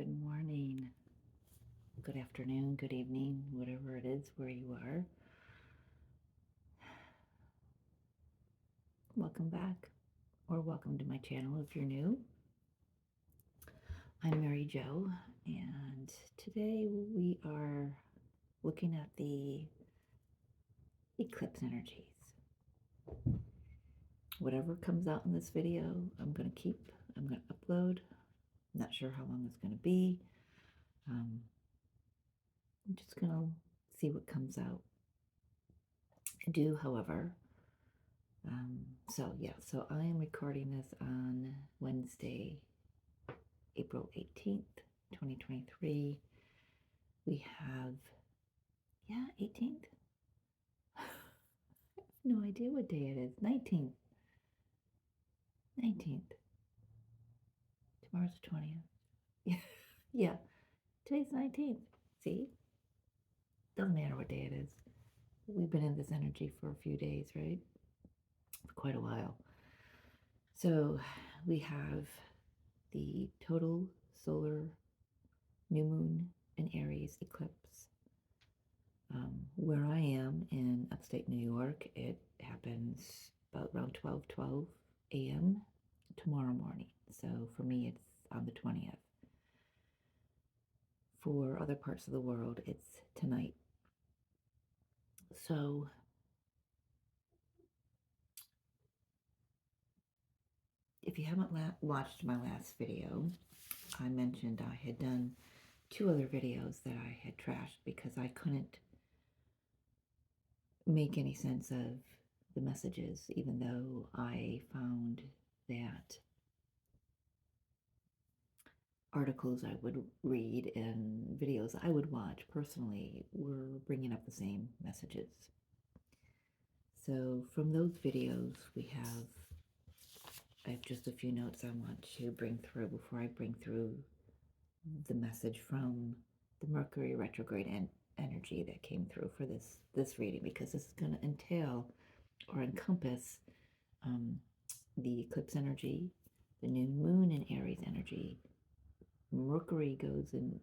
Good morning, good afternoon, good evening, whatever it is where you are. Welcome back, or welcome to my channel if you're new. I'm Mary Jo, and today we are looking at the eclipse energies. Whatever comes out in this video, I'm going to upload. Not sure how long it's going to be. I'm just going to see what comes out. I do, however, so I am recording this on Wednesday, April 18th, 2023. We have, 18th? I have no idea what day it is. 19th. 19th. Tomorrow's the 20th. Yeah, today's 19th. See? Doesn't matter what day it is. We've been in this energy for a few days, right? For quite a while. So we have the total solar new moon in Aries eclipse. Where I am in upstate New York, it happens about around 12 a.m. tomorrow morning. So for me, it's on the 20th. For other parts of the world, it's tonight. So if you haven't watched my last video, I mentioned I had done 2 other videos that I had trashed because I couldn't make any sense of the messages, even though I found that articles I would read and videos I would watch personally were bringing up the same messages. So from those videos, I have just a few notes I want to bring through before I bring through the message from the Mercury retrograde energy that came through for this reading, because this is going to entail or encompass the eclipse energy, the new moon in Aries energy. Mercury goes in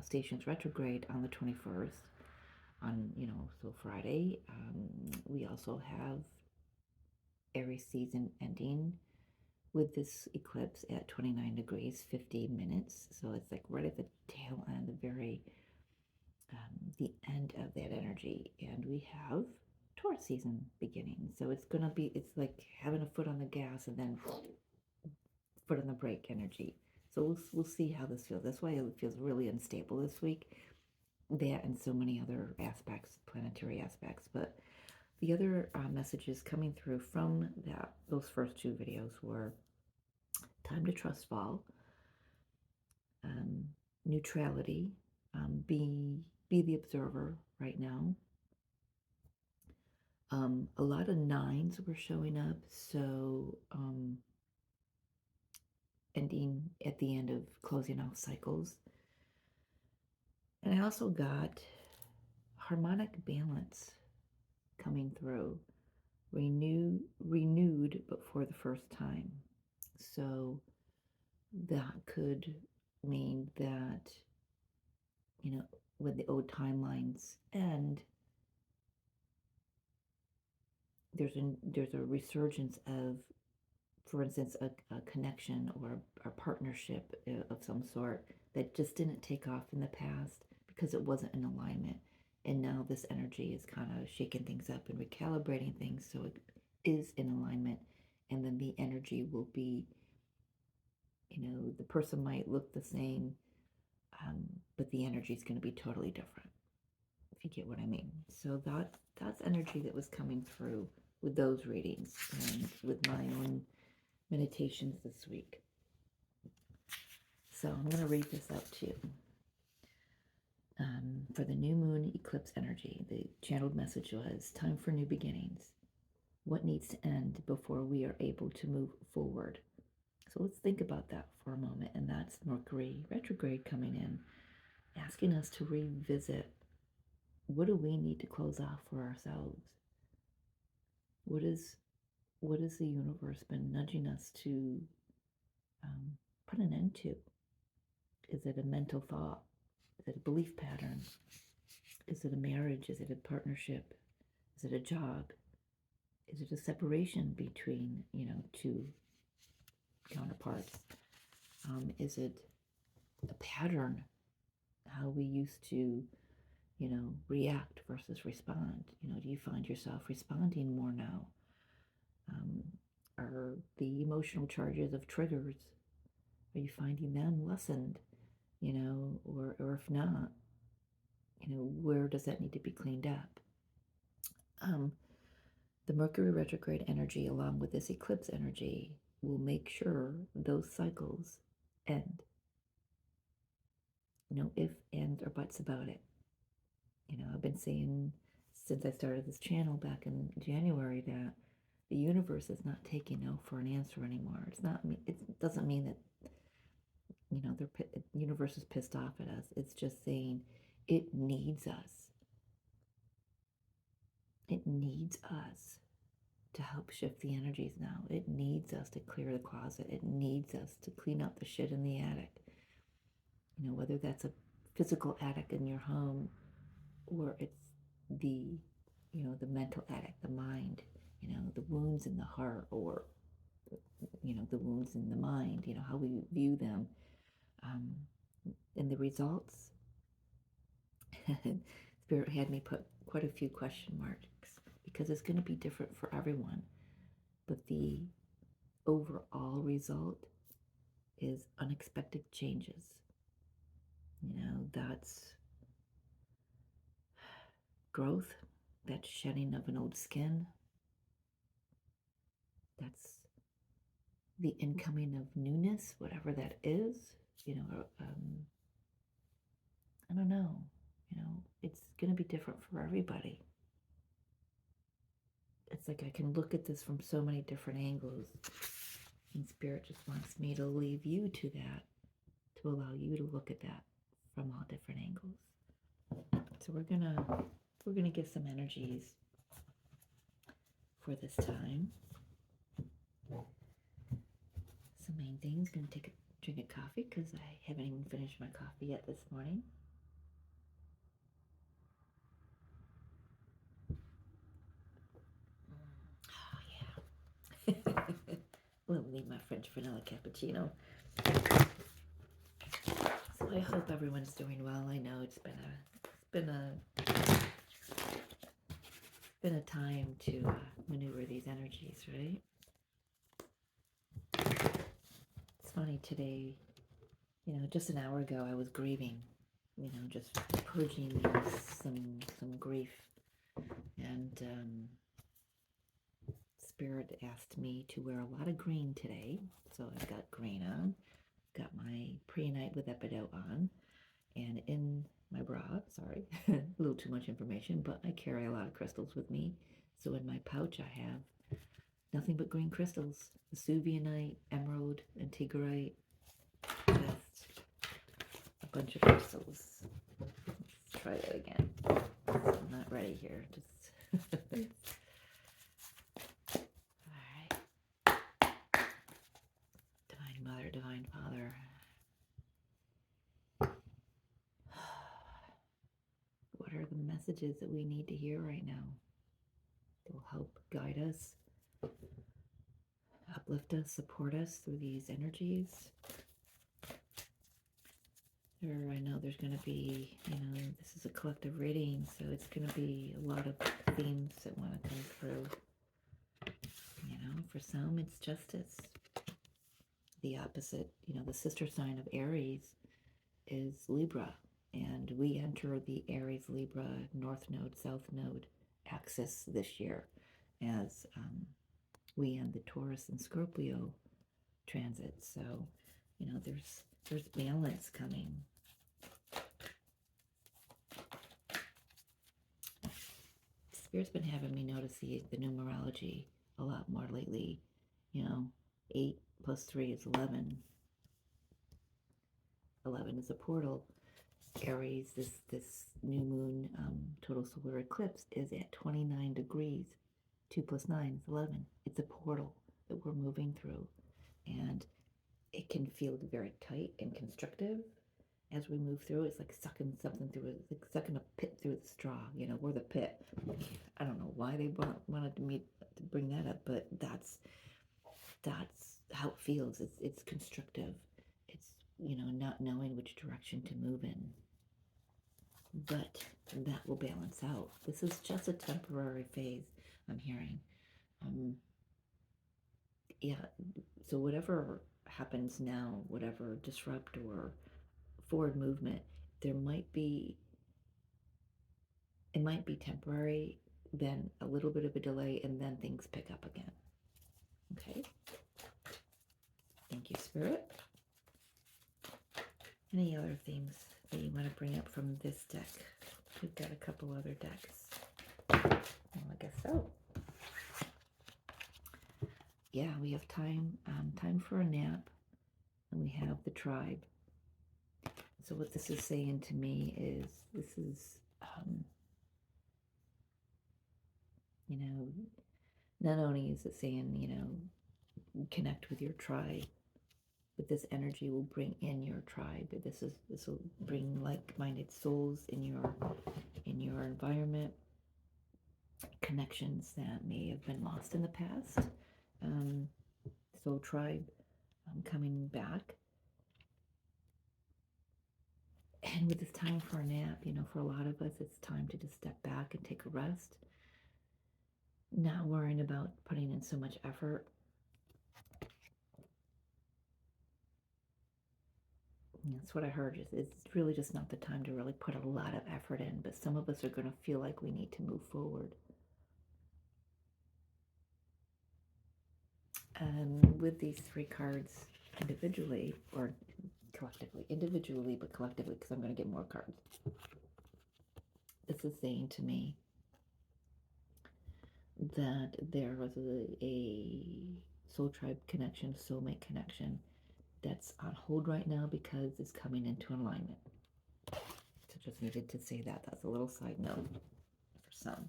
stations retrograde on the 21st on, so Friday. We also have Aries season ending with this eclipse at 29 degrees 50 minutes. So it's like right at the tail end, the end of that energy. And we have Taurus season beginning. So it's like having a foot on the gas and then foot on the brake energy. So we'll see how this feels. That's why it feels really unstable this week. That and so many other aspects, planetary aspects. But the other messages coming through from those first 2 videos were time to trust fall, neutrality, be the observer right now. A lot of 9s were showing up, so ending at the end of closing off cycles. And I also got harmonic balance coming through, renewed, but for the first time. So that could mean that, when the old timelines end, there's a resurgence of, for instance, a connection or a partnership of some sort that just didn't take off in the past because it wasn't in alignment. And now this energy is kind of shaking things up and recalibrating things so it is in alignment. And then the energy will be, the person might look the same, but the energy is going to be totally different, if you get what I mean. So that's energy that was coming through with those readings and with my own meditations this week. So I'm going to read this out to you. For the new moon eclipse energy, the channeled message was, time for new beginnings. What needs to end before we are able to move forward? So let's think about that for a moment. And that's Mercury retrograde coming in, asking us to revisit, what do we need to close off for ourselves? What is the universe been nudging us to put an end to? Is it a mental thought? Is it a belief pattern? Is it a marriage? Is it a partnership? Is it a job? Is it a separation between, two counterparts? Is it a pattern? How we used to, react versus respond? Do you find yourself responding more now? Are the emotional charges of triggers, are you finding them lessened? Or if not, where does that need to be cleaned up? The Mercury retrograde energy, along with this eclipse energy, will make sure those cycles end. No ifs, ands, or buts about it. I've been saying since I started this channel back in January that the universe is not taking no for an answer anymore. It doesn't mean that the universe is pissed off at us. It's just saying it needs us. It needs us to help shift the energies now. It needs us to clear the closet. It needs us to clean up the shit in the attic. Whether that's a physical attic in your home, or it's the mental attic, the mind, the wounds in the heart, or the wounds in the mind, how we view them. And the results, Spirit had me put quite a few question marks, because it's going to be different for everyone. But the overall result is unexpected changes. That's growth, that's shedding of an old skin, that's the incoming of newness, whatever that is. I don't know. It's going to be different for everybody. It's like I can look at this from so many different angles, and Spirit just wants me to leave you to that, to allow you to look at that from all different angles. So we're gonna give some energies for this time. Some main things. Gonna take a drink of coffee because I haven't even finished my coffee yet this morning. Oh yeah. Lovely, my French vanilla cappuccino. So I hope everyone's doing well. I know it's been a time to maneuver these energies, right? It's funny today, just an hour ago I was grieving, just purging some grief, and Spirit asked me to wear a lot of green today, so I've got green on, got my pre-night with Epidote on, and in my bra, sorry, a little too much information, but I carry a lot of crystals with me. So in my pouch I have nothing but green crystals: Vesuvianite, emerald, and Tiggerite. Just a bunch of crystals. Let's try that again. I'm not ready here. Just all right. Divine Mother, Divine Father. What are the messages that we need to hear right now? They'll help guide us, uplift us, support us through these energies. I know there's going to be, this is a collective reading, so it's going to be a lot of themes that want to come through. For some, it's justice. The opposite, the sister sign of Aries is Libra, and we enter the Aries Libra North Node, South Node axis this year as we end the Taurus and Scorpio transit. So, there's balance coming. Spirit's been having me notice the numerology a lot more lately. 8 plus 3 is 11. 11 is a portal. Aries, this new moon total solar eclipse is at 29 degrees. 2 plus 9 is 11. It's a portal that we're moving through, and it can feel very tight and constrictive, as we move through. It's like sucking something through it, like sucking a pit through the straw. We're the pit. I don't know why they wanted me to bring that up, but that's how it feels. It's constrictive. It's not knowing which direction to move in. But that will balance out. This is just a temporary phase, I'm hearing. Yeah, so whatever happens now, whatever disrupt or forward movement, it might be temporary, then a little bit of a delay, and then things pick up again. Okay? Thank you, Spirit. Any other things that you want to bring up from this deck? We've got a couple other decks. Well, I guess so. Yeah, we have time for a nap, and we have the tribe. So what this is saying to me is, this is, not only is it saying, connect with your tribe, but this energy will bring in your tribe. This will bring like-minded souls in your environment, connections that may have been lost in the past. Soul tribe coming back. And with this time for a nap, for a lot of us, it's time to just step back and take a rest. Not worrying about putting in so much effort. That's what I heard. It's really just not the time to really put a lot of effort in, but some of us are going to feel like we need to move forward. With these three cards individually, or collectively, individually but collectively, because I'm going to get more cards. This is saying to me that there was a soul tribe connection, soulmate connection that's on hold right now because it's coming into alignment. So just needed to say that. That's a little side note for some.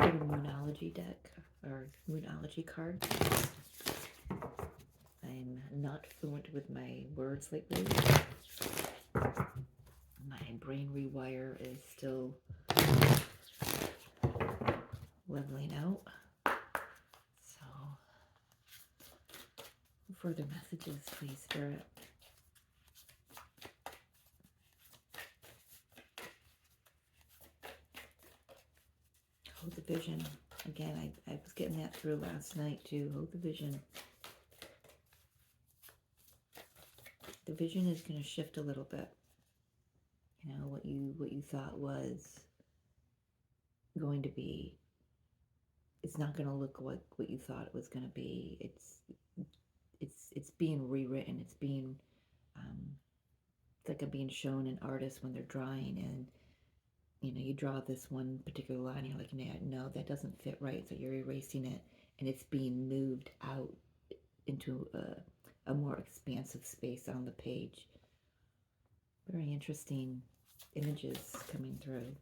Let's get a Moonology deck, or Moonology card. I'm not fluent with my words lately. My brain rewire is still leveling out. So, further messages, please, Spirit. Hold the vision. Again, I was getting that through last night too. Hold the vision. The vision is going to shift a little bit. What you thought was going to be, it's not going to look like what you thought it was going to be. It's being rewritten. It's being it's like being shown an artist when they're drawing, and you draw this one particular line, you're like, no, that doesn't fit right, so you're erasing it, and it's being moved out into a more expansive space on the page. Very interesting images coming through.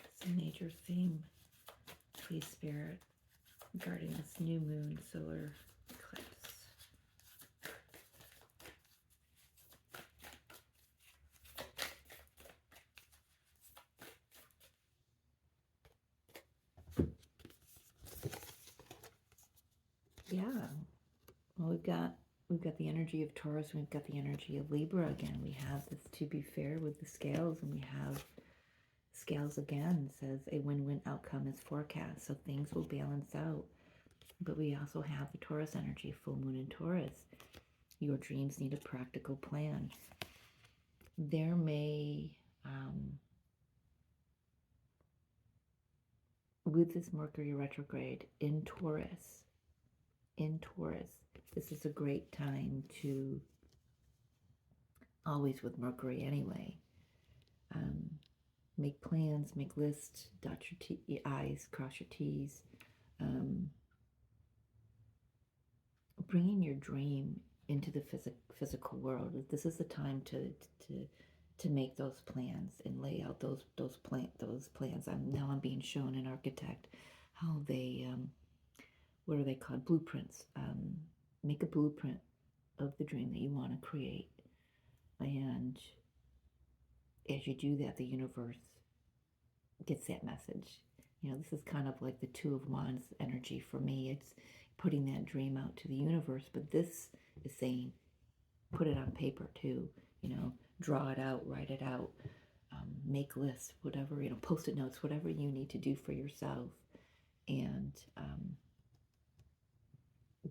It's a major theme, please, Spirit, regarding this new moon solar eclipse. Yeah, well, we've got the energy of Taurus, and we've got the energy of Libra again. We have this to be fair with the scales, and we have scales again says a win-win outcome is forecast, so things will balance out. But we also have the Taurus energy, full moon in Taurus. Your dreams need a practical plan. There may, with this Mercury retrograde in Taurus, this is a great time to, always with Mercury anyway, make plans, make lists, dot your I's, cross your T's. Bringing your dream into the physical world. This is the time to to make those plans and lay out those plans. I'm being shown an architect how they what are they called, blueprints. Make a blueprint of the dream that you want to create, and as you do that, the universe gets that message. This is kind of like the Two of Wands energy for me. It's putting that dream out to the universe, but this is saying put it on paper too. Draw it out, write it out, make lists, whatever, post-it notes, whatever you need to do for yourself. And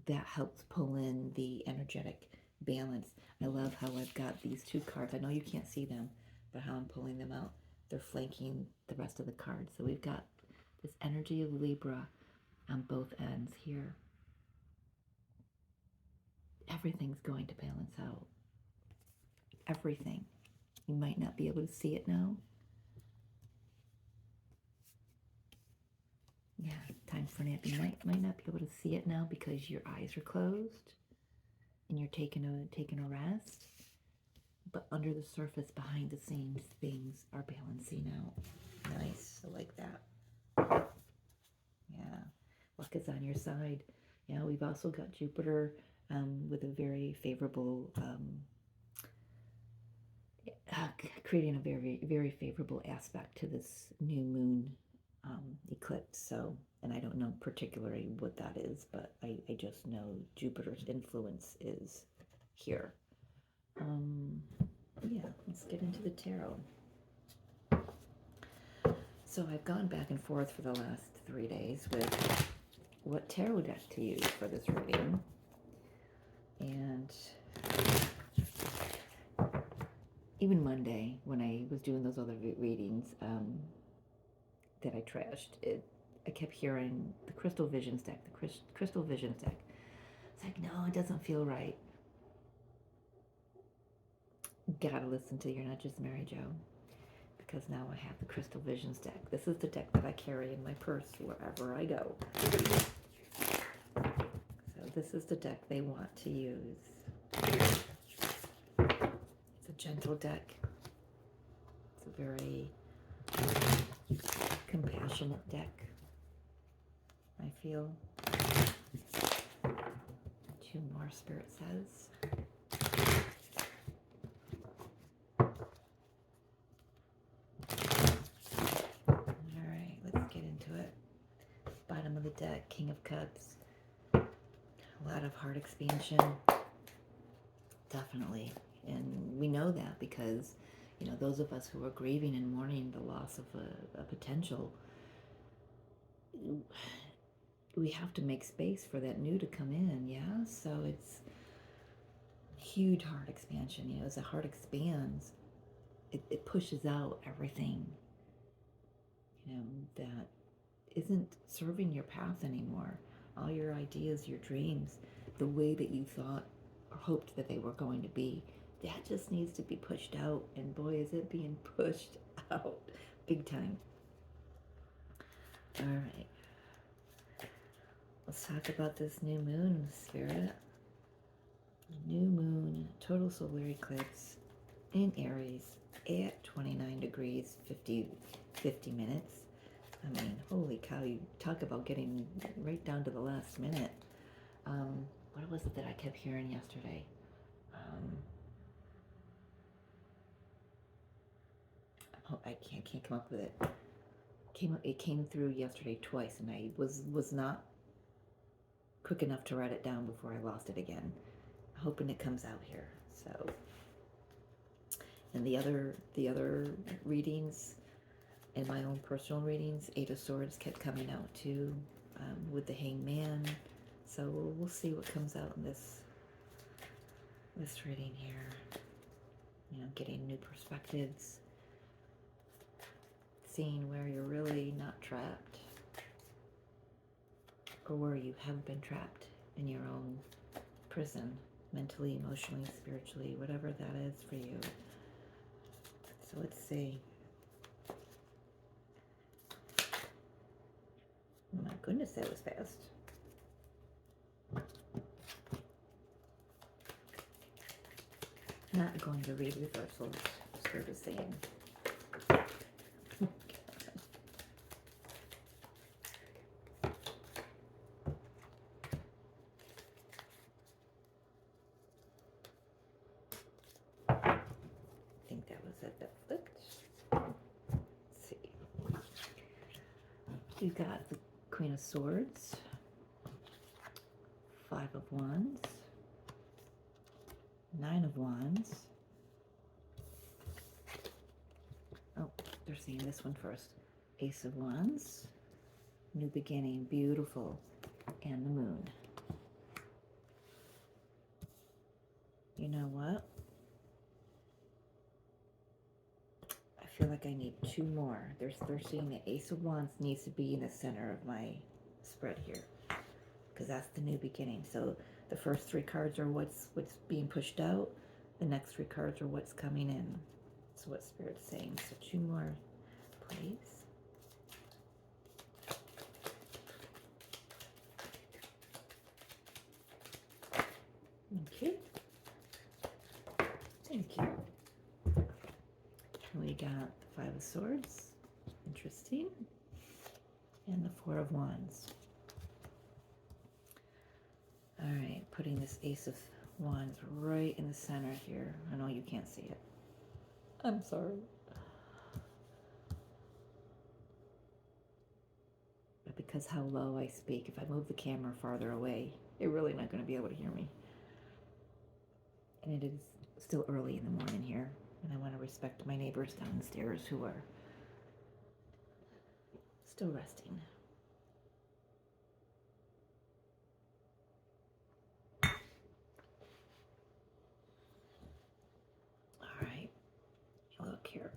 that helps pull in the energetic balance. I love how I've got these two cards. I know you can't see them, but how I'm pulling them out, they're flanking the rest of the cards. So we've got this energy of Libra on both ends here. Everything's going to balance out. Everything. You might not be able to see it now. Yeah, time for a nap. You might not be able to see it now because your eyes are closed and you're taking a rest. But under the surface, behind the scenes, things are balancing out. Nice. I like that. Yeah. Luck is on your side. Yeah, we've also got Jupiter with a very favorable, creating a very, very favorable aspect to this new moon eclipse. So, and I don't know particularly what that is, but I just know Jupiter's influence is here. Yeah, let's get into the tarot. So I've gone back and forth for the last 3 days with what tarot deck to use for this reading. And even Monday, when I was doing those other readings that I trashed, I kept hearing the Crystal Visions deck, the Crystal Visions deck. It's like, no, it doesn't feel right. Gotta listen to You're Not Just Mary Jo, because now I have the Crystal Visions deck. This is the deck that I carry in my purse wherever I go. So this is the deck they want to use. It's a gentle deck. It's a very compassionate deck, I feel. 2 more, Spirit says. Alright, let's get into it. Bottom of the deck, King of Cups. A lot of heart expansion. Definitely. And we know that because, those of us who are grieving and mourning the loss of a potential, we have to make space for that new to come in, yeah? So it's huge heart expansion. As the heart expands, it pushes out everything, that isn't serving your path anymore. All your ideas, your dreams, the way that you thought or hoped that they were going to be, that just needs to be pushed out. And boy, is it being pushed out big time. All right. Let's talk about this new moon, Spirit. New moon, total solar eclipse in Aries at 29 degrees, 50 minutes. I mean, holy cow, you talk about getting right down to the last minute. What was it that I kept hearing yesterday? I can't come up with it. It came through yesterday twice, and I was not quick enough to write it down before I lost it again. Hoping it comes out here. So, and the other readings, in my own personal readings, 8 of Swords kept coming out too, with the Hangman. So we'll see what comes out in this reading here. Getting new perspectives, seeing where you're really not trapped, or where you have been trapped in your own prison, mentally, emotionally, spiritually, whatever that is for you. So let's see. Oh my goodness, that was fast. Not going to read reversals, Spirit is saying. I think that was it that flipped. Let's see. We got the Queen of Swords, Five of Wands, Nine of Wands. Oh, they're seeing this one first. Ace of Wands, New Beginning, beautiful, and the Moon. You know what? I feel like I need two more. They're seeing the Ace of Wands needs to be in the center of my spread here, because that's the new beginning. So the first three cards are what's being pushed out. The next three cards are what's coming in. That's what Spirit's saying. So two more, please. Thank you. Thank you. We got the Five of Swords. Interesting. And the Four of Wands. All right, putting this Ace of Wands right in the center here. I know you can't see it. I'm sorry. But because how low I speak, if I move the camera farther away, you're really not going to be able to hear me. And it is still early in the morning here, and I want to respect my neighbors downstairs who are still resting. All right, look here.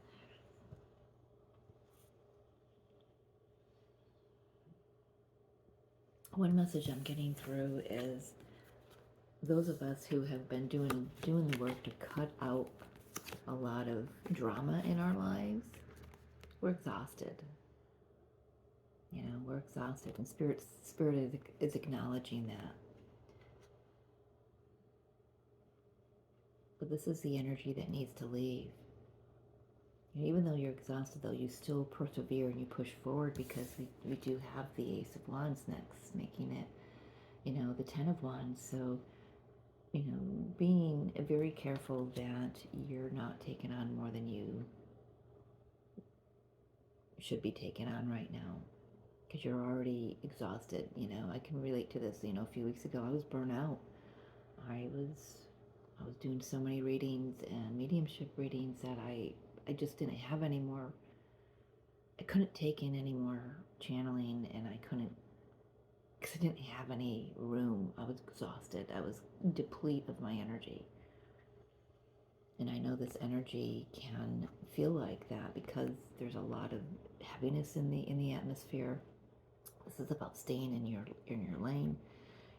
One message I'm getting through is those of us who have been doing the work to cut out a lot of drama in our lives, we're exhausted. You know, we're exhausted, and spirit is acknowledging that. But this is the energy that needs to leave. And even though you're exhausted, though, you still persevere and you push forward, because we do have the Ace of Wands next, making it, you know, the Ten of Wands. So, you know, being very careful that you're not taking on more than you should be taking on right now, because you're already exhausted. You know, I can relate to this. You know, a few weeks ago, I was burnt out. I was doing so many readings and mediumship readings that I just didn't have any more. I couldn't take in any more channeling, and I couldn't, because I didn't have any room. I was exhausted. I was depleted of my energy. And I know this energy can feel like that because there's a lot of heaviness in the atmosphere. This is about staying in your lane,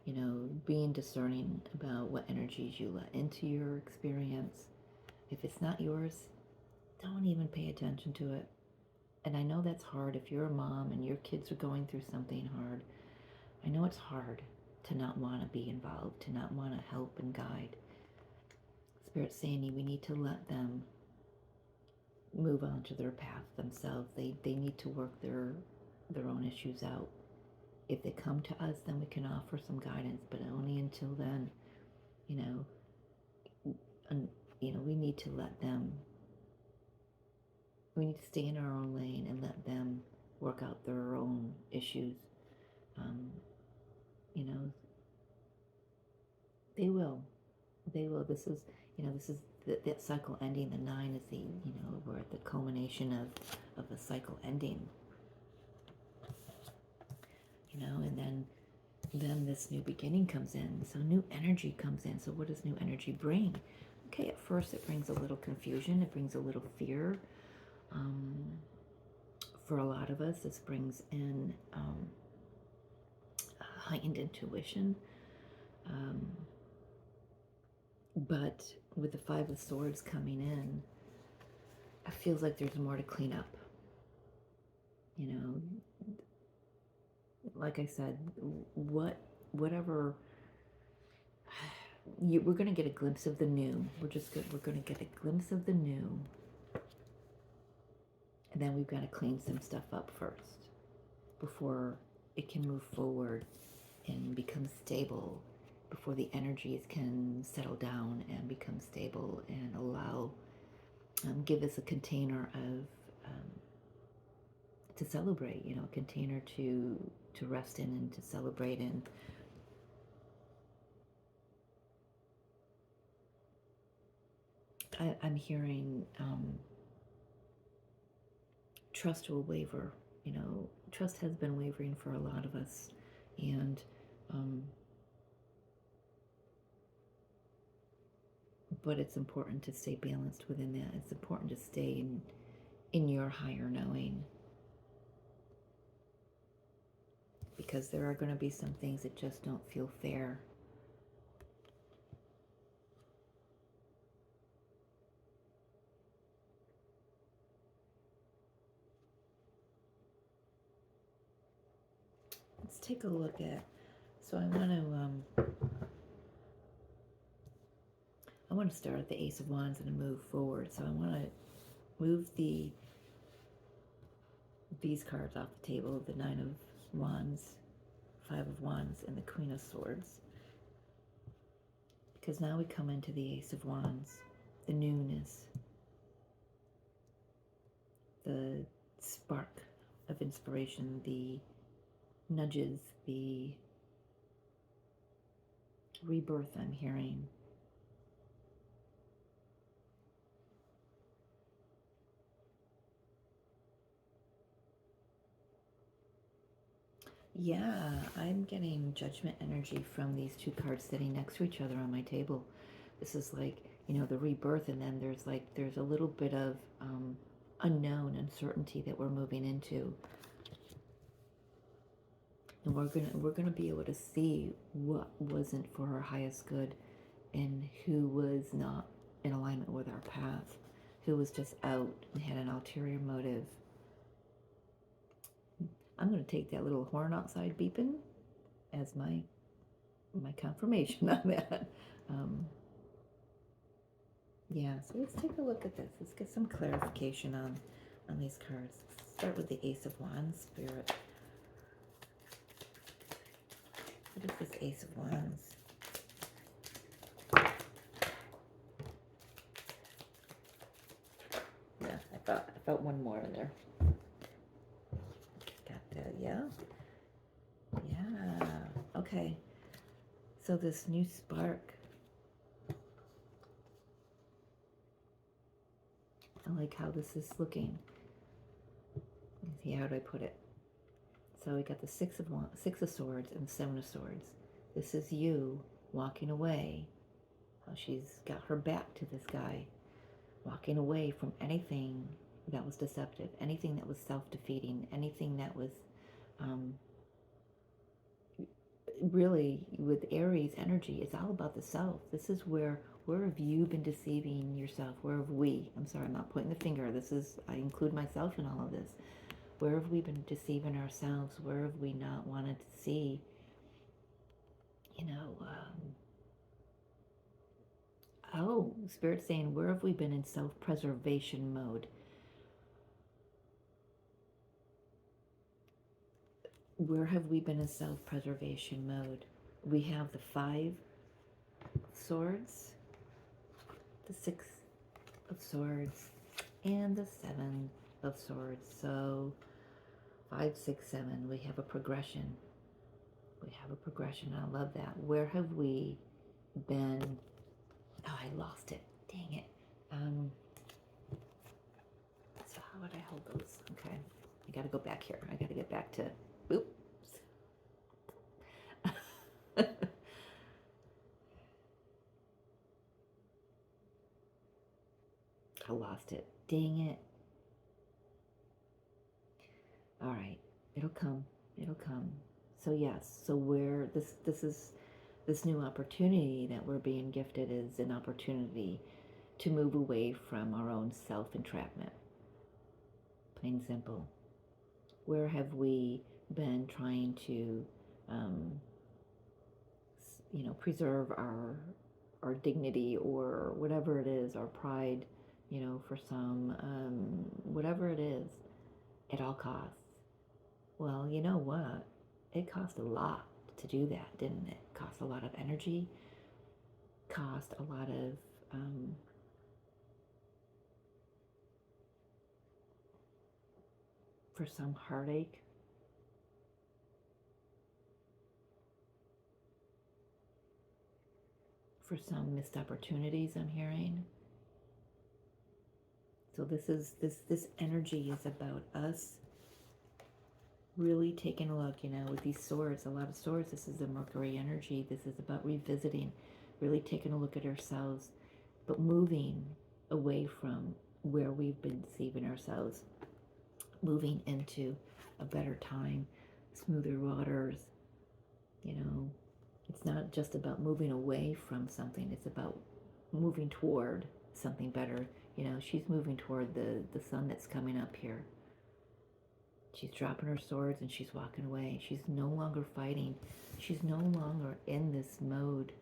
you know, being discerning about what energies you let into your experience. If it's not yours, don't even pay attention to it. And I know that's hard if you're a mom and your kids are going through something hard. I know it's hard to not want to be involved, to not want to help and guide. Spirit's saying we need to let them move on to their path themselves. They need to work their own issues out. If they come to us, then we can offer some guidance, but only until then. You know, we need to let them. We need to stay in our own lane and let them work out their own issues. You know, they will. They will. This is that cycle ending. The 9 is we're at the culmination of the cycle ending. You know, and then this new beginning comes in. So new energy comes in. So what does new energy bring? Okay, at first it brings a little confusion. It brings a little fear. For a lot of us, this brings in heightened intuition. But with the 5 of Swords coming in, it feels like there's more to clean up. You know, like I said, whatever, we're going to get a glimpse of the new. We're going to get a glimpse of the new And then we've got to clean some stuff up first before it can move forward and become stable, before the energies can settle down and become stable and allow, give us a container of, to celebrate, you know, a container to rest in and to celebrate in. I'm hearing trust will waver. You know, trust has been wavering for a lot of us, and but it's important to stay balanced within that. It's important to stay in your higher knowing, because there are going to be some things that just don't feel fair. Let's take a look at, so I want to start at the Ace of Wands and move forward. So I want to move these cards off the table, the Nine of Wands, Five of Wands, and the Queen of Swords. Because now we come into the Ace of Wands, the newness, the spark of inspiration, the nudges, the rebirth I'm hearing. Yeah, I'm getting judgment energy from these two cards sitting next to each other on my table. This is like, you know, the rebirth, and then there's a little bit of unknown, uncertainty that we're moving into. And we're gonna be able to see what wasn't for our highest good, and who was not in alignment with our path, who was just out and had an ulterior motive. I'm going to take that little horn outside beeping as my confirmation on that. Yeah, so let's take a look at this. Let's get some clarification on these cards. Let's start with the Ace of Wands, Spirit. What is this Ace of Wands? Yeah, I felt one more in there. Got that, yeah. Yeah, okay. So this new spark. I like how this is looking. Let's see, how do I put it? So we got the Six of Swords and the Seven of Swords. This is you walking away. How she's got her back to this guy, walking away from anything that was deceptive, anything that was self-defeating, anything that was really, with Aries energy, it's all about the self. This is where have you been deceiving yourself? Where have we? I'm sorry, I'm not pointing the finger. I include myself in all of this. Where have we been deceiving ourselves? Where have we not wanted to see, you know, Spirit saying, where have we been in self-preservation mode? Where have we been in self-preservation mode? We have the Five of Swords, the Six of Swords, and the Seven of Swords. So 5, 6, 7, we have a progression. We have a progression. I love that. Where have we been? Oh, I lost it. Dang it. So how would I hold those? Okay. I got to go back here. I got to get back to, oops. I lost it. Dang it. All right. It'll come. It'll come. So yes. So where this new opportunity that we're being gifted is an opportunity to move away from our own self-entrapment. Plain and simple. Where have we been trying to, you know, preserve our dignity, or whatever it is, our pride, you know, for some, whatever it is. at all costs. Well, you know what? It cost a lot to do that, didn't it? Cost a lot of energy, cost a lot of for some heartache, for some missed opportunities, I'm hearing. So this energy is about us really taking a look, with these swords, a lot of swords, this is the Mercury energy. This is about revisiting, really taking a look at ourselves, but moving away from where we've been deceiving ourselves, moving into a better time, smoother waters. It's not just about moving away from something, it's about moving toward something better. She's moving toward the sun that's coming up here. She's dropping her swords and she's walking away. She's no longer fighting. She's no longer in this mode.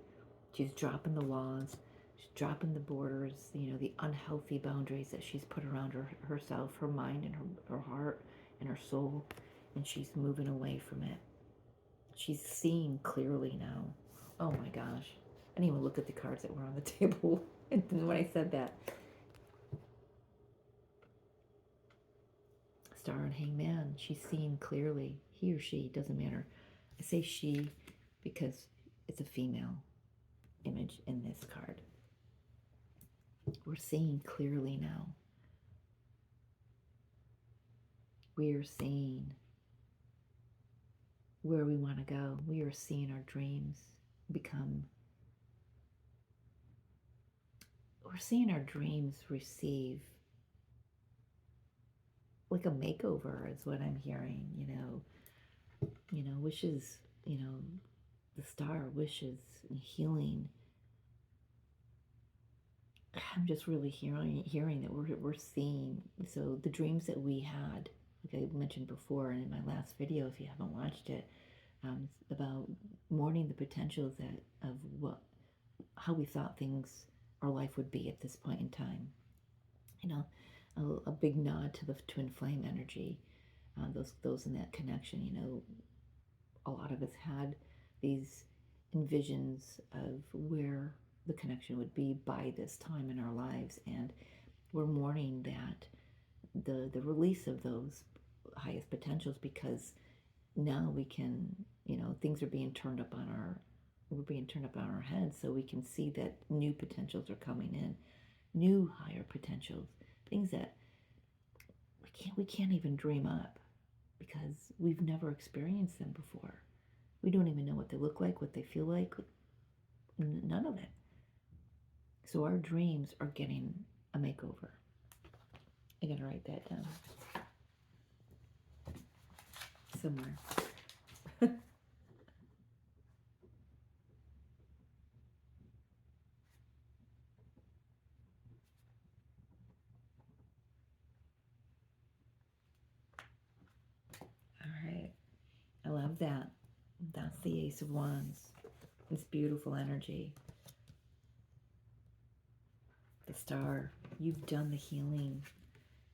She's dropping the walls. She's dropping the borders, the unhealthy boundaries that she's put around herself, her mind, and her heart, and her soul. And she's moving away from it. She's seeing clearly now. Oh my gosh. I didn't even look at the cards that were on the table when I said that. Star and Hangman. She's seeing clearly. He or she, doesn't matter. I say she because it's a female image in this card. We're seeing clearly now. We are seeing where we want to go. We are seeing our dreams become. We're seeing our dreams receive like a makeover is what I'm hearing, wishes, the star wishes and healing. I'm just really hearing that we're seeing. So the dreams that we had, like I mentioned before and in my last video, if you haven't watched it, it's about mourning the potentials of how we thought our life would be at this point in time. A big nod to the twin flame energy. Those in that connection. A lot of us had these envisions of where the connection would be by this time in our lives, and we're mourning that the release of those highest potentials, because now we can, things are being turned up on our heads, so we can see that new potentials are coming in, new higher potentials, things that we can't even dream up because we've never experienced them before. We don't even know what they look like, what they feel like, none of it. So our dreams are getting a makeover. I gotta write that down somewhere. All right. I love that. That's the Ace of Wands. It's beautiful energy. The Star. You've done the healing.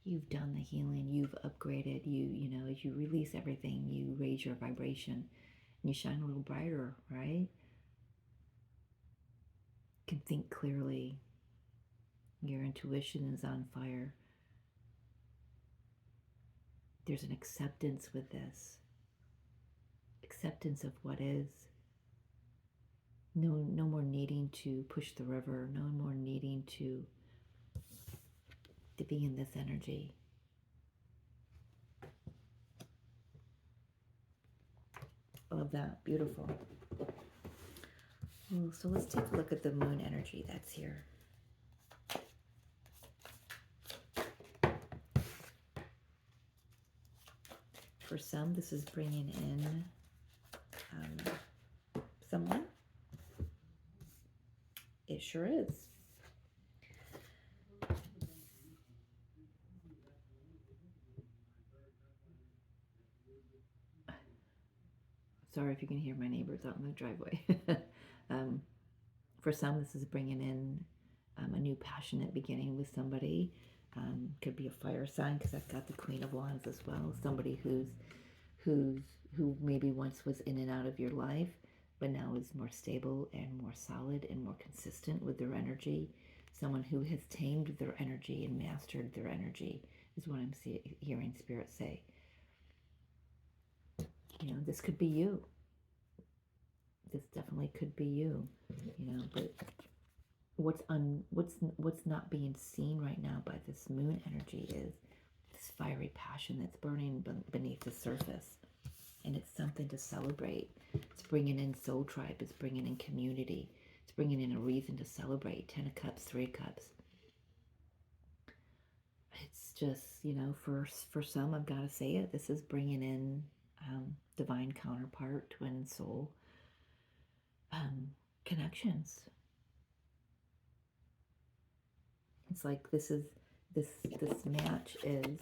You've done the healing. You've upgraded. As you release everything, you raise your vibration and you shine a little brighter, right? You can think clearly. Your intuition is on fire. There's an acceptance with this. Acceptance of what is. No more needing to push the river. No more needing to be in this energy. Love that. Beautiful. Well, so let's take a look at the moon energy that's here. For some, this is bringing in someone. It sure is. Sorry if you can hear my neighbors out in the driveway. For some, this is bringing in a new passionate beginning with somebody. Could be a fire sign because I've got the Queen of Wands as well. Somebody who maybe once was in and out of your life, but now is more stable and more solid and more consistent with their energy. Someone who has tamed their energy and mastered their energy is what I'm hearing Spirit say. You know, this could be you. This definitely could be you. You know, but what's not being seen right now by this moon energy is this fiery passion that's burning beneath the surface, and it's something to celebrate. It's bringing in soul tribe. It's bringing in community. It's bringing in a reason to celebrate. 10 of Cups, 3 of Cups. It's just, you know, for some, I've got to say it. This is bringing in divine counterpart, twin soul connections. It's like this match is.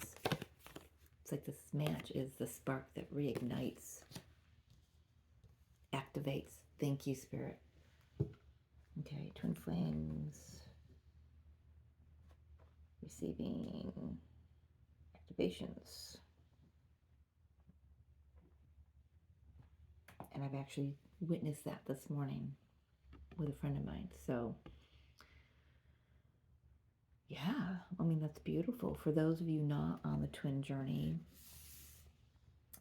It's like this match is the spark that reignites, activates. Thank you, Spirit. Okay, twin flames. Receiving activations. And I've actually witnessed that this morning with a friend of mine. So, yeah, I mean, that's beautiful. For those of you not on the twin journey,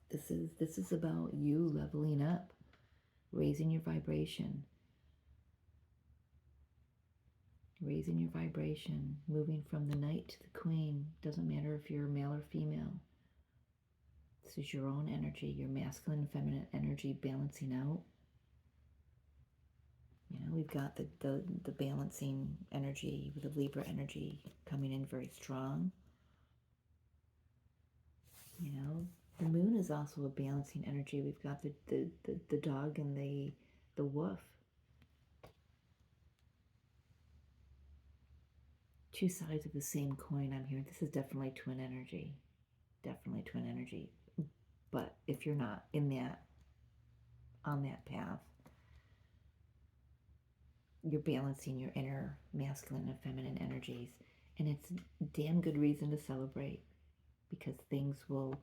this is about you leveling up, raising your vibration. Raising your vibration, moving from the knight to the queen. Doesn't matter if you're male or female. This is your own energy, your masculine and feminine energy balancing out. You know, we've got the balancing energy with the Libra energy coming in very strong. You know, the moon is also a balancing energy. We've got the dog and the wolf. Two sides of the same coin I'm hearing. This is definitely twin energy. Definitely twin energy. But if you're not on that path, you're balancing your inner masculine and feminine energies. And it's a damn good reason to celebrate, because things will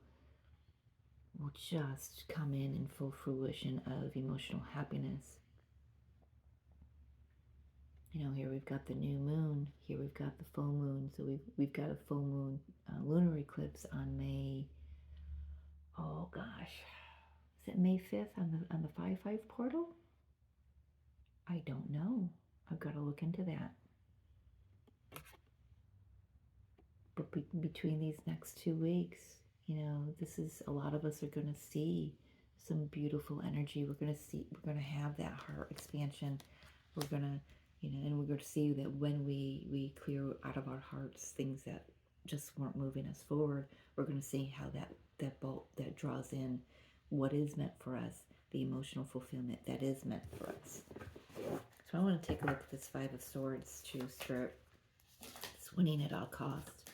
just come in full fruition of emotional happiness. You know, here we've got the new moon. Here we've got the full moon. So we've got a full moon lunar eclipse on May. Oh gosh, is it May 5th on the 5/5 portal? I don't know. I've got to look into that. But between these next 2 weeks, you know, this is, a lot of us are going to see some beautiful energy. We're going to have that heart expansion. We're going to, you know, and we're going to see that when we clear out of our hearts things that just weren't moving us forward, we're going to see how that bolt that draws in what is meant for us, the emotional fulfillment that is meant for us. So I want to take a look at this 5 of Swords to start. It's winning at all costs.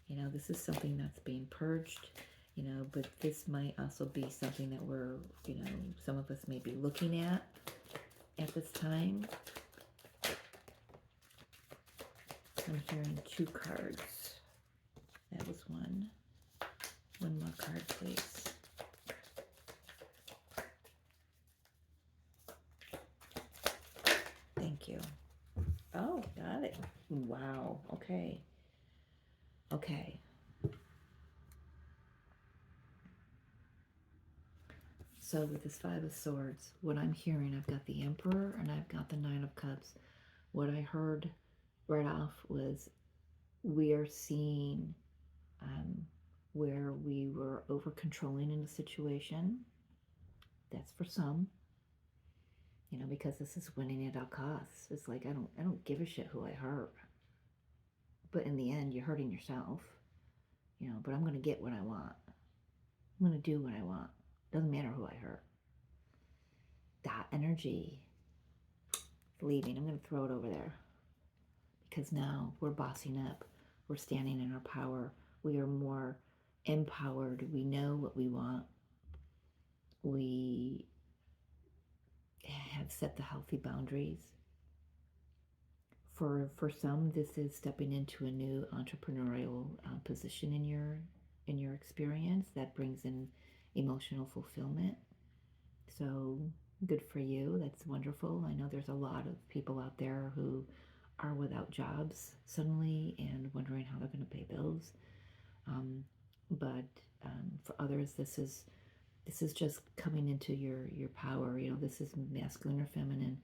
You know, this is something that's being purged, you know, but this might also be something that we're, you know, some of us may be looking at this time. I'm hearing 2 cards. That was one. One more card, please. Thank you. Oh, got it. Wow. Okay. Okay. So with this 5 of Swords, what I'm hearing, I've got the Emperor and I've got the 9 of Cups. What I heard right off was we are seeing where we were over controlling in a situation. That's for some, you know, because this is winning at all costs. It's like, I don't give a shit who I hurt, but in the end you're hurting yourself, you know. But I'm going to get what I want. I'm going to do what I want. Doesn't matter who I hurt. That energy is leaving. I'm going to throw it over there, because now we're bossing up. We're standing in our power. We are more empowered. We know what we want. We have set the healthy boundaries For some, this is stepping into a new entrepreneurial position in your experience that brings in emotional fulfillment. So good for you. That's wonderful. I know there's a lot of people out there who are without jobs suddenly and wondering how they're going to pay bills. But for others, this is just coming into your power. You know, this is masculine or feminine,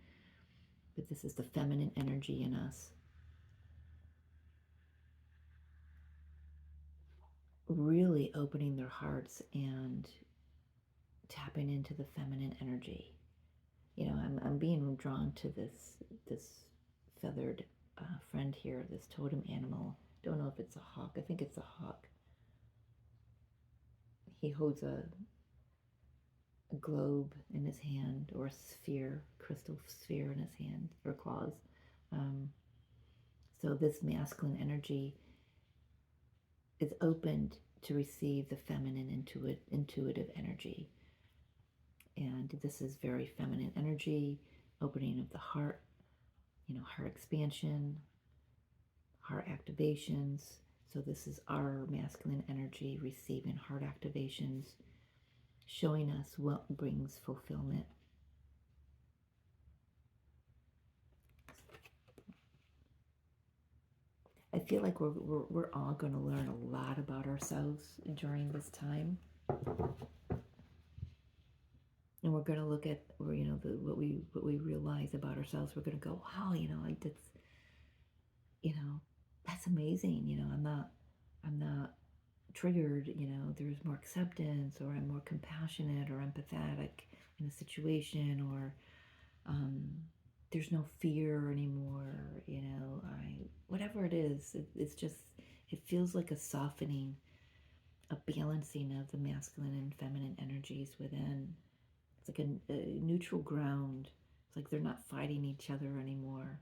but this is the feminine energy in us. Really opening their hearts and tapping into the feminine energy. You know, I'm being drawn to this feathered friend here, this totem animal. Don't know if it's a hawk. I think it's a hawk. He holds a globe in his hand, or a sphere, crystal sphere in his hand, or claws. Um, so this masculine energy is opened to receive the feminine intuitive energy. And this is very feminine energy, opening of the heart, you know, heart expansion, heart activations. So this is our masculine energy receiving heart activations, showing us what brings fulfillment. I feel like we're all going to learn a lot about ourselves during this time. And we're going to look at, you know, what we realize about ourselves. We're going to go, wow, you know, like that's, you know, that's amazing. You know, I'm not triggered. You know, there's more acceptance, or I'm more compassionate or empathetic in a situation, or there's no fear anymore. You know, whatever it is, it's just, it feels like a softening, a balancing of the masculine and feminine energies within. It's like a neutral ground. It's like they're not fighting each other anymore.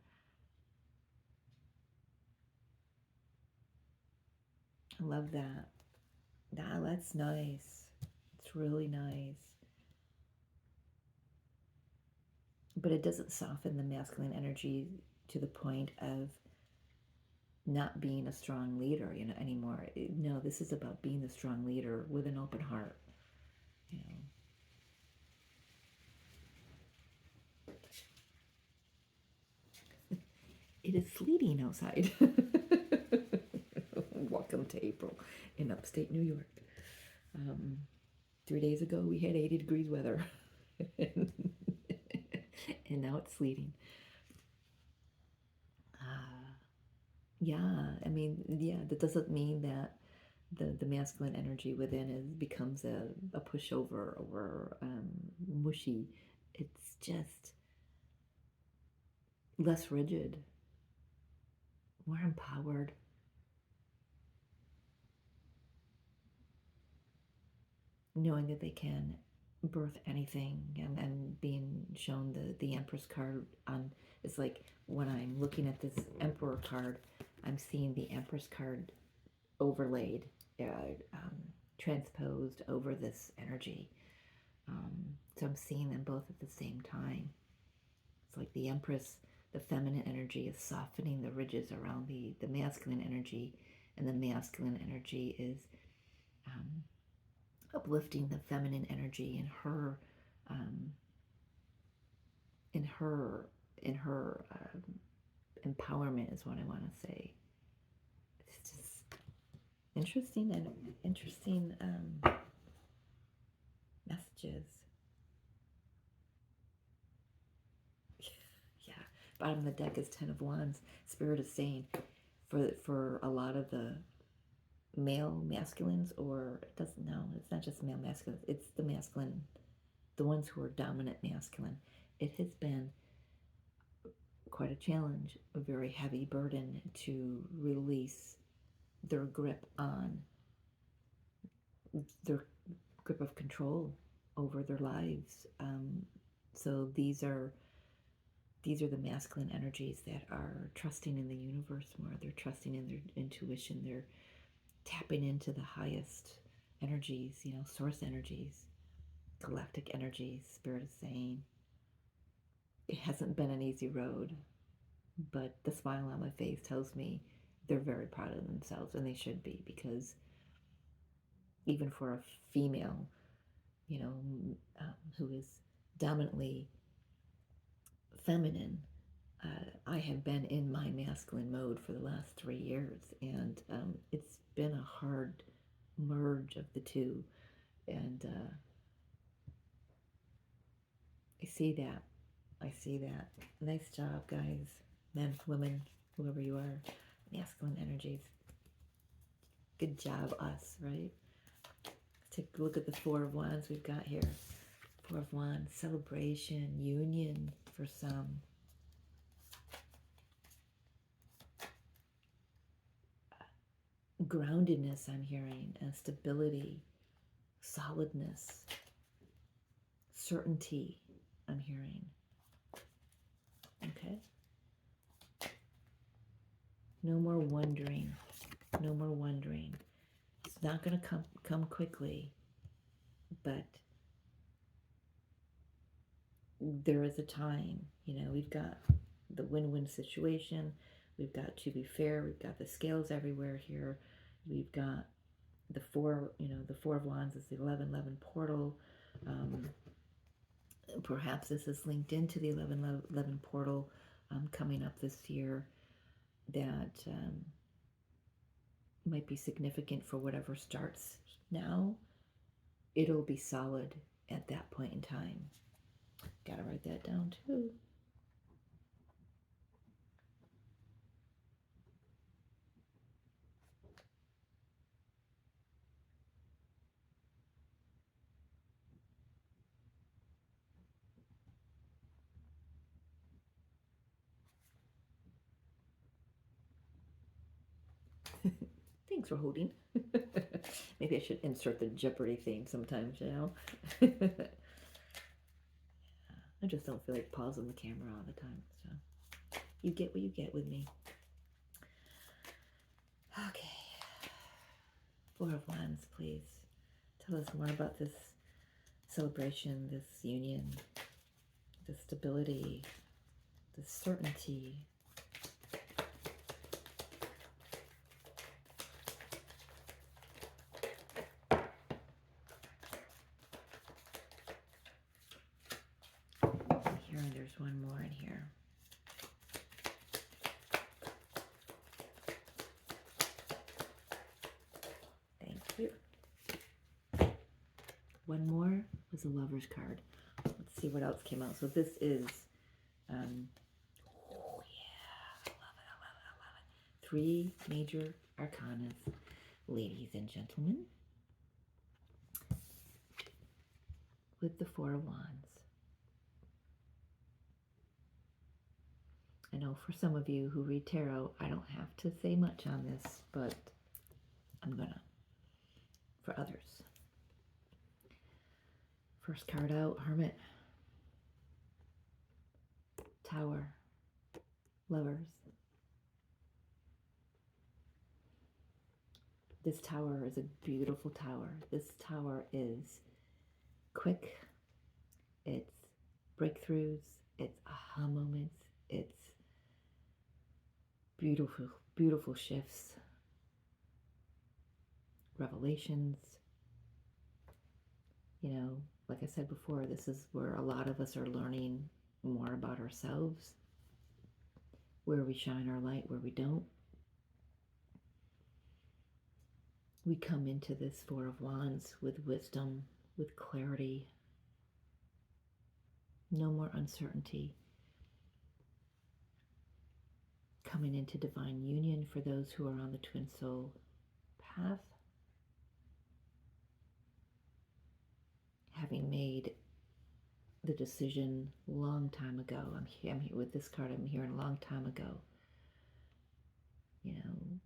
I love that. That's nice. It's really nice. But it doesn't soften the masculine energy to the point of not being a strong leader, you know, anymore. No, this is about being the strong leader with an open heart, you know. It is sleeting outside. Welcome to April in upstate New York. 3 days ago we had 80 degrees weather. And now it's sleeting. Yeah, I mean, yeah, that doesn't mean that the masculine energy within becomes a pushover or mushy. It's just less rigid, more empowered, knowing that they can birth anything. And being shown the Empress card on, it's like when I'm looking at this Emperor card, I'm seeing the Empress card overlaid, transposed over this energy. So I'm seeing them both at the same time. It's like the Empress, the feminine energy, is softening the ridges around the masculine energy, and the masculine energy is uplifting the feminine energy um, in her empowerment, is what I want to say. It's just interesting and interesting messages. Yeah, bottom of the deck is 10 of Wands. Spirit is saying for a lot of the male masculines, or it doesn't know, it's not just male masculines, it's the masculine, the ones who are dominant masculine. It has been quite a challenge, a very heavy burden to release their grip on their grip of control over their lives. So these are the masculine energies that are trusting in the universe more. They're trusting in their intuition. They're tapping into the highest energies, you know, source energies, galactic energies. Spirit is saying it hasn't been an easy road. but the smile on my face tells me they're very proud of themselves, and they should be, because even for a female, you know, who is dominantly feminine, I have been in my masculine mode for the last 3 years, and it's been a hard merge of the two, and I see that. I see that. Nice job, guys, men, women, whoever you are, masculine energies. Good job, us, right? Take a look at the Four of Wands we've got here. Four of Wands, celebration, union for some. Groundedness, I'm hearing, and stability, solidness, certainty, I'm hearing. Okay? No more wondering. No more wondering. It's not going to come quickly, but there is a time. You know, we've got the win-win situation. We've got to be fair. We've got the scales everywhere here. We've got the four, the Four of Wands is the 11-11 portal. Perhaps this is linked into the 11-11 portal coming up this year that might be significant for whatever starts now. It'll be solid at that point in time. Gotta write that down too. Thanks for holding. Maybe I should insert the Jeopardy theme sometimes, you know? I just don't feel like pausing the camera all the time, so you get what you get with me. Okay. Four of Wands, please. Tell us more about this celebration, this union, this stability, this certainty. I'm hearing there's one more in here. Thank you. One more was a Lover's card. Let's see what else came out. So this is, oh yeah, I love it, I love it, I love it. 3 major arcanas, ladies and gentlemen, with the Four of Wands. I know for some of you who read tarot, I don't have to say much on this, but I'm gonna for others. First card out, Hermit, Tower, Lovers. This tower is a beautiful tower. This tower is quick. It's breakthroughs. It's aha moments. It's beautiful, beautiful shifts, revelations. You know, like I said before, this is where a lot of us are learning more about ourselves, where we shine our light, where we don't. We come into this Four of Wands with wisdom, with clarity. No more uncertainty. Coming into divine union for those who are on the twin soul path. Having made the decision long time ago. I'm here with this card. I'm hearing a long time ago. You know,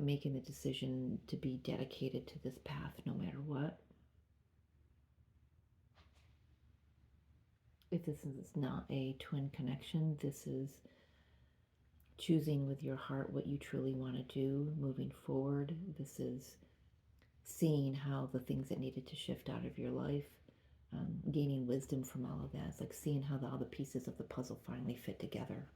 making the decision to be dedicated to this path no matter what. If this is not a twin connection, this is choosing with your heart what you truly want to do moving forward. This is seeing how the things that needed to shift out of your life gaining wisdom from all of that. It's like seeing how all the pieces of the puzzle finally fit together.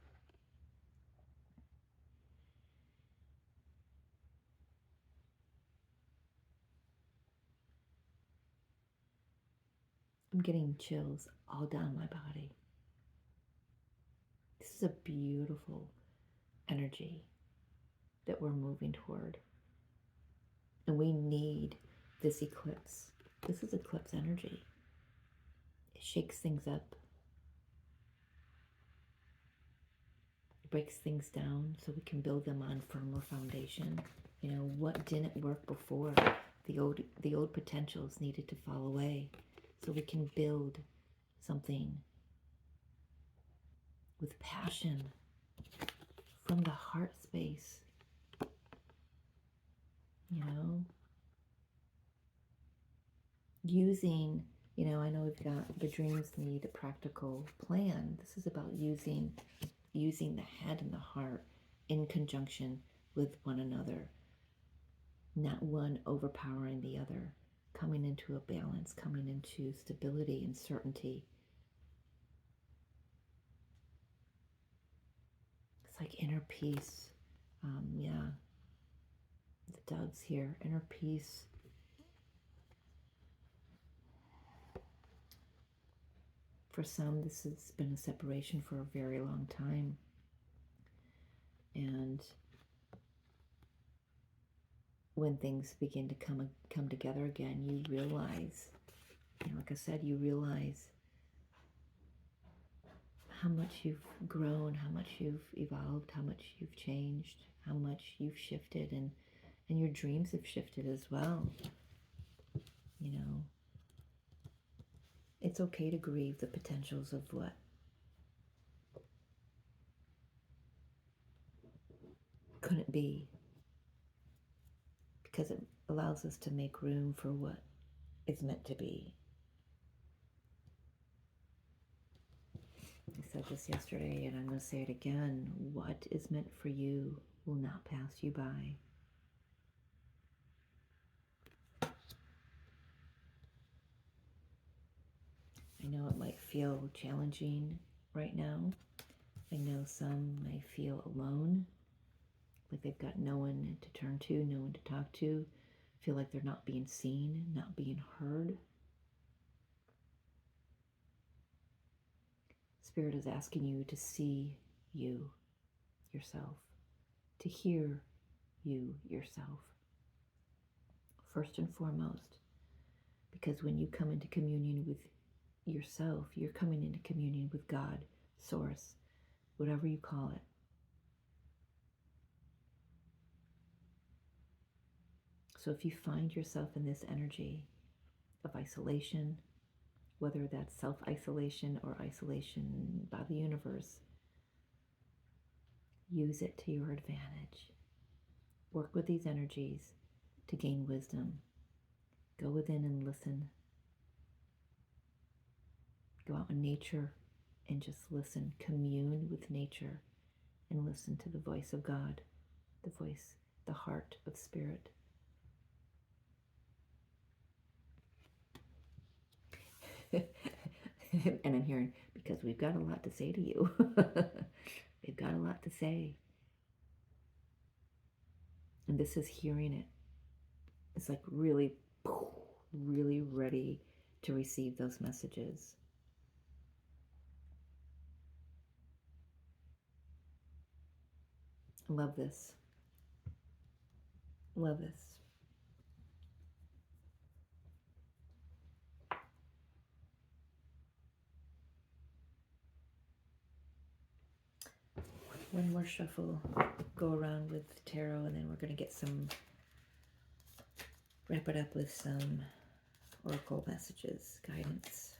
I'm getting chills all down my body. This is a beautiful energy that we're moving toward. And we need this eclipse. This is eclipse energy. It shakes things up. It breaks things down so we can build them on firmer foundation. You know, what didn't work before? The old potentials needed to fall away so we can build something with passion from the heart space. You know, using, you know, I know we've got the dreams need a practical plan. This is about using the head and the heart in conjunction with one another, not one overpowering the other, coming into a balance, coming into stability and certainty. It's like inner peace. Yeah, the doves here, inner peace. For some, this has been a separation for a very long time. And when things begin to come together again, you realize, you know, like I said, you realize how much you've grown, how much you've evolved, how much you've changed, how much you've shifted, and your dreams have shifted as well. You know, it's okay to grieve the potentials of what couldn't be, because it allows us to make room for what is meant to be. I said this yesterday, and I'm going to say it again. What is meant for you will not pass you by. I know it might feel challenging right now. I know some may feel alone, like they've got no one to turn to, no one to talk to, feel like they're not being seen, not being heard. Spirit is asking you to see you, yourself, to hear you, yourself, first and foremost. Because when you come into communion with yourself, you're coming into communion with God, Source, whatever you call it. So if you find yourself in this energy of isolation, whether that's self-isolation or isolation by the universe, use it to your advantage. Work with these energies to gain wisdom. Go within and listen. Go out in nature and just listen. Commune with nature and listen to the voice of God, the voice, the heart of Spirit. And I'm hearing, because we've got a lot to say to you. We've got a lot to say. And this is hearing it. It's like really, really ready to receive those messages. Love this. Love this. One more shuffle, go around with tarot, and then we're going to get some, wrap it up with some oracle messages, guidance.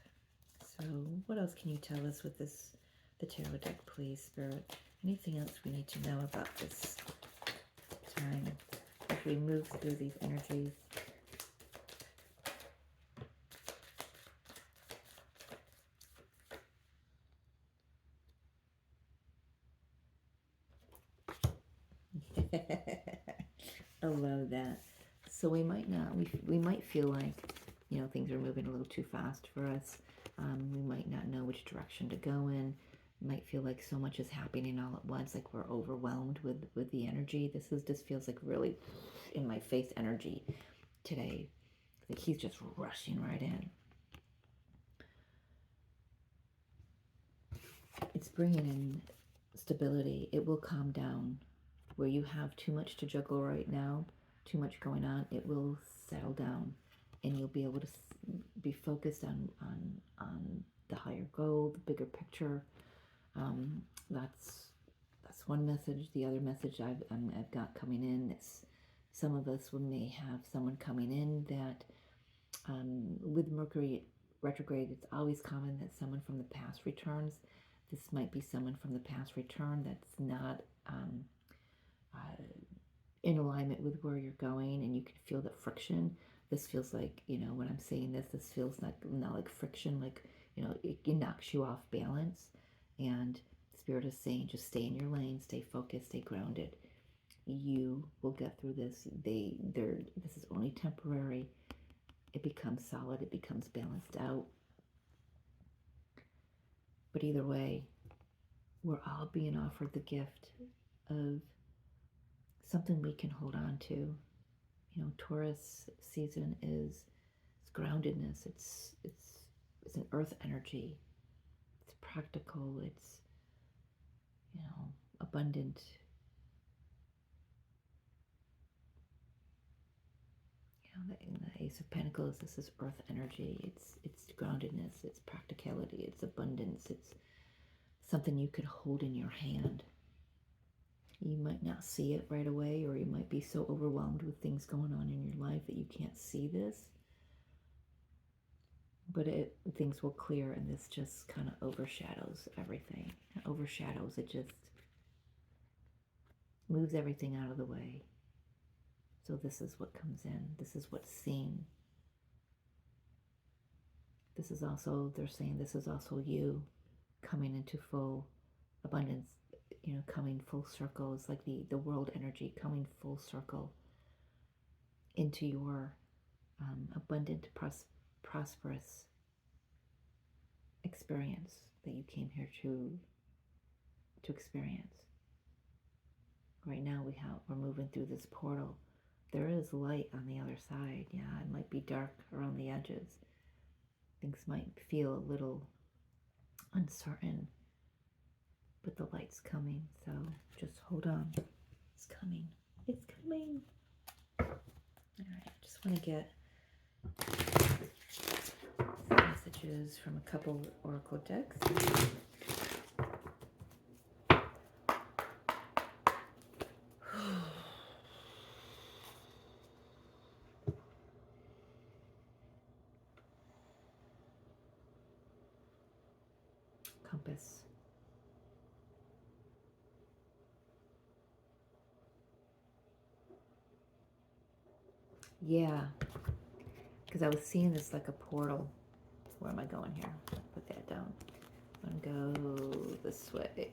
So what else can you tell us with this, the tarot deck, please, Spirit? Anything else we need to know about this time as we move through these energies? I love that. So we might not, we might feel like, you know, things are moving a little too fast for us. We might not know which direction to go in. Might feel like so much is happening all at once, like we're overwhelmed with the energy. This feels like really in my face energy today. Like he's just rushing right in. It's bringing in stability. It will calm down. Where you have too much to juggle right now, too much going on, it will settle down, and you'll be able to be focused on the higher goal, the bigger picture. That's one message. The other message I've got coming in is some of us may have someone coming in that with Mercury retrograde, it's always common that someone from the past returns. This might be someone from the past return that's not in alignment with where you're going, and you can feel the friction. This feels like, you know, when I'm saying this feels not like friction, like, you know, it knocks you off balance. And Spirit is saying, just stay in your lane, stay focused, stay grounded. You will get through this. This is only temporary. It becomes solid. It becomes balanced out. But either way, we're all being offered the gift of something we can hold on to. You know, Taurus season is groundedness. It's an earth energy. It's practical. It's, you know, abundant. You know, the Ace of Pentacles. This is earth energy. It's groundedness. It's practicality. It's abundance. It's something you can hold in your hand. You might not see it right away, or you might be so overwhelmed with things going on in your life that you can't see this. But things will clear, and this just kind of overshadows everything. It just moves everything out of the way. So this is what comes in. This is what's seen. This is also, they're saying this is also you coming into full abundance, you know, coming full circle. It's like the world energy coming full circle into your abundant, prosperous experience that you came here to experience. Right now we're moving through this portal. There is light on the other side. Yeah, it might be dark around the edges. Things might feel a little uncertain, but the light's coming, so just hold on. It's coming. It's coming. All right, I just want to get some messages from a couple oracle decks. Compass. Yeah, because I was seeing this like a portal. Where am I going here? Put that down. I'm going to go this way.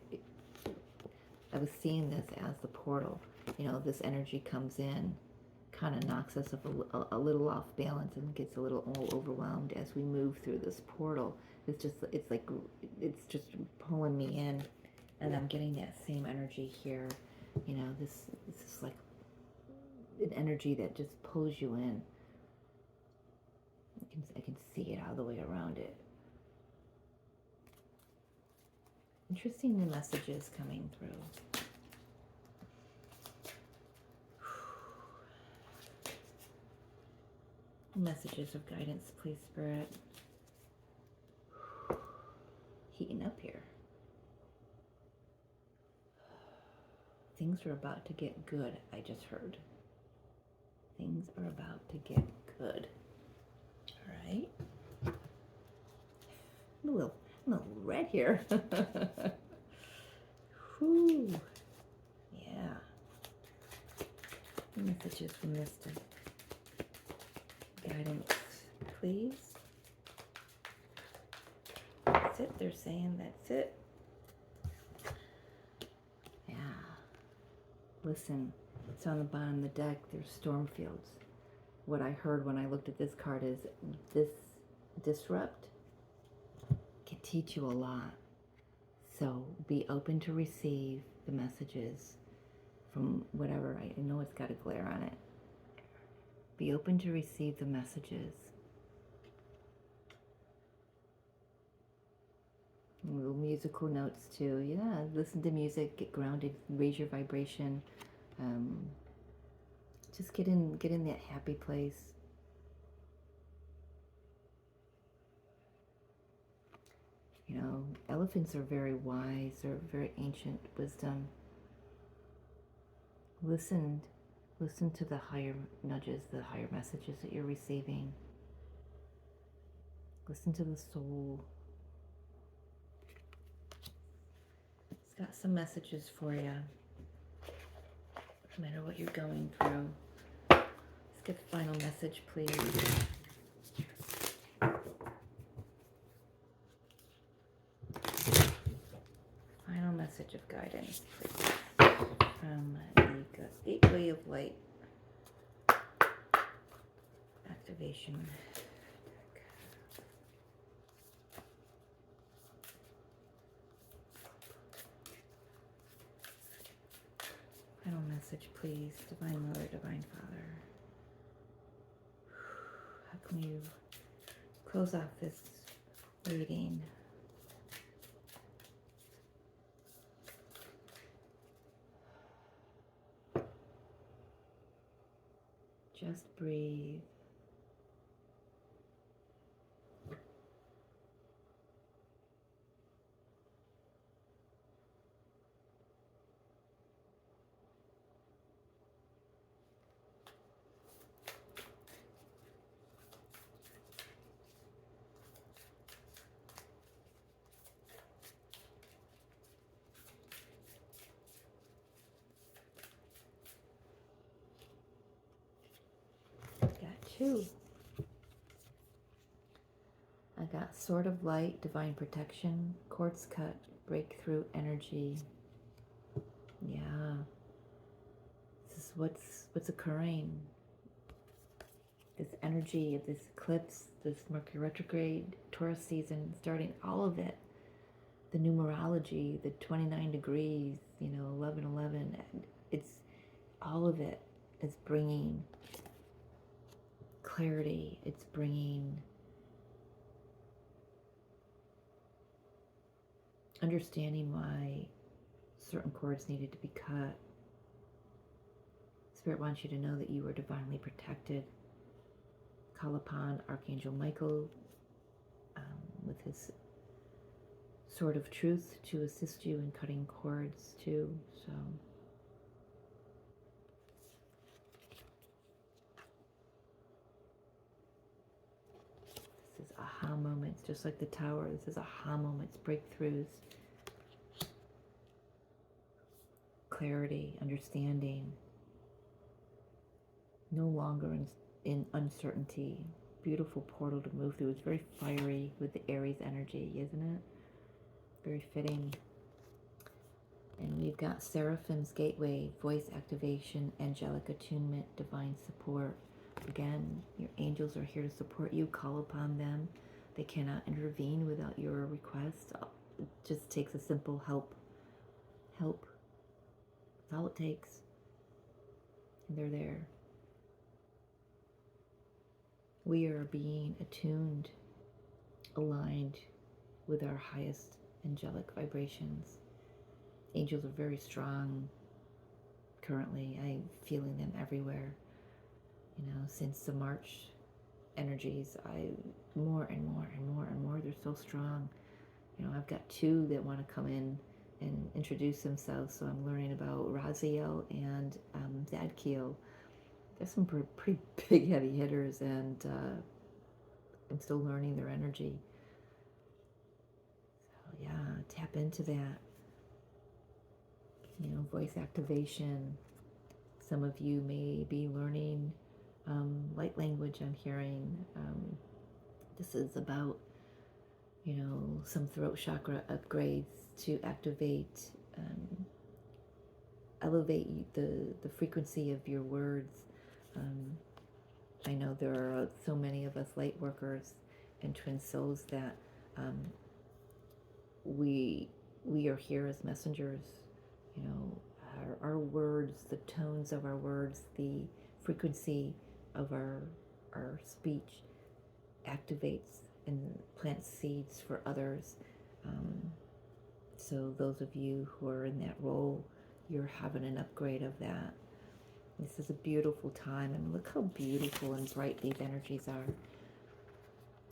I was seeing this as the portal. You know, this energy comes in, kind of knocks us up a little off balance and gets a little overwhelmed as we move through this portal. It's just pulling me in, and I'm getting that same energy here. You know, this is like an energy that just pulls you in. I can see it all the way around it. Interesting new messages coming through. Messages of guidance, please, Spirit. Heating up here. Things are about to get good, I just heard. Things are about to get good. All right. I'm a little red here. Whew. Yeah. Messages from Mystic. Guidance, please. That's it. They're saying that's it. Yeah. Listen, it's on the bottom of the deck. There's storm fields. what I heard when I looked at this card is this disrupt can teach you a lot. So be open to receive the messages from whatever. I know it's got a glare on it. Be open to receive the messages. Little musical notes too. Yeah, listen to music, get grounded, raise your vibration. Just get in that happy place. You know, elephants are very wise. They're very ancient wisdom. Listen to the higher nudges, the higher messages that you're receiving. Listen to the soul. It's got some messages for you, no matter what you're going through. Let's get the final message, please. Final message of guidance, please, from the Gateway of Light activation deck. Final message, please, Divine Mother, Divine Father. How can you close off this reading? Just breathe. Two. I got Sword of Light, Divine Protection, Quartz Cut, Breakthrough Energy. Yeah. This is what's occurring. This energy of this eclipse, this Mercury retrograde, Taurus season, starting all of it. The numerology, the 29 degrees, 11:11. It's all of it is bringing clarity. It's bringing understanding why certain cords needed to be cut. Spirit wants you to know that you are divinely protected. Call upon Archangel Michael with his sword of truth to assist you in cutting cords too. So this is aha moments, just like the tower. This is aha moments, breakthroughs, clarity, understanding. No longer in uncertainty. Beautiful portal to move through. It's very fiery with the Aries energy, isn't it? Very fitting. And we've got Seraphim's Gateway, voice activation, angelic attunement, divine support. Again, your angels are here to support you. Call upon them. They cannot intervene without your request. It just takes a simple help. Help. That's all it takes. And they're there. We are being attuned, aligned with our highest angelic vibrations. Angels are very strong currently. I'm feeling them everywhere. Since the March energies, more and more, they're so strong. I've got two that want to come in and introduce themselves, so I'm learning about Raziel and Zadkiel. There's some pretty big heavy hitters, and I'm still learning their energy. So yeah, tap into that. Voice activation. Some of you may be learning light language, I'm hearing. This is about, some throat chakra upgrades to activate, elevate the frequency of your words. I know there are so many of us light workers and twin souls that um, we are here as messengers. You know, our words, the tones of our words, the frequency of our speech activates and plants seeds for others. So those of you who are in that role, you're having an upgrade of that. This is a beautiful time, and look how beautiful and bright these energies are.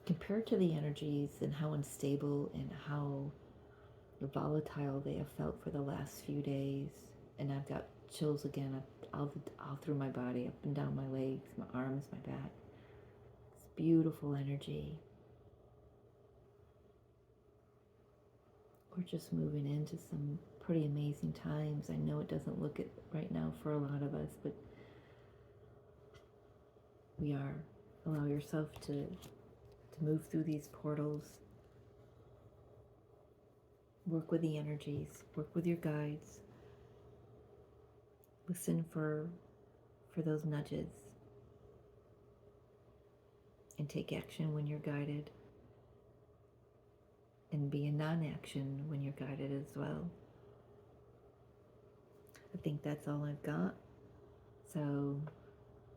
Compared to the energies and how unstable and how volatile they have felt for the last few days. And I've got chills again all through my body, up and down my legs, my arms, my back. It's beautiful energy. We're just moving into some pretty amazing times. I know it doesn't look it right now for a lot of us, but we are. Allow yourself to move through these portals. Work with the energies. Work with your guides. Listen for those nudges. And take action when you're guided. And be in non-action when you're guided as well. I think that's all I've got. So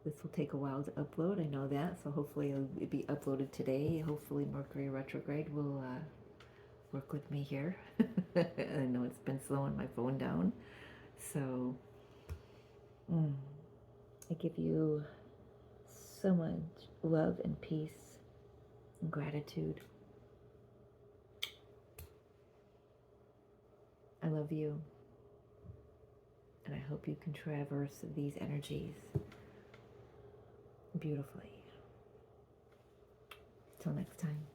this will take a while to upload, I know that. So hopefully it'll be uploaded today. Hopefully Mercury retrograde will work with me here. I know it's been slowing my phone down. So I give you so much love and peace and gratitude. I love you. And I hope you can traverse these energies beautifully. Till next time.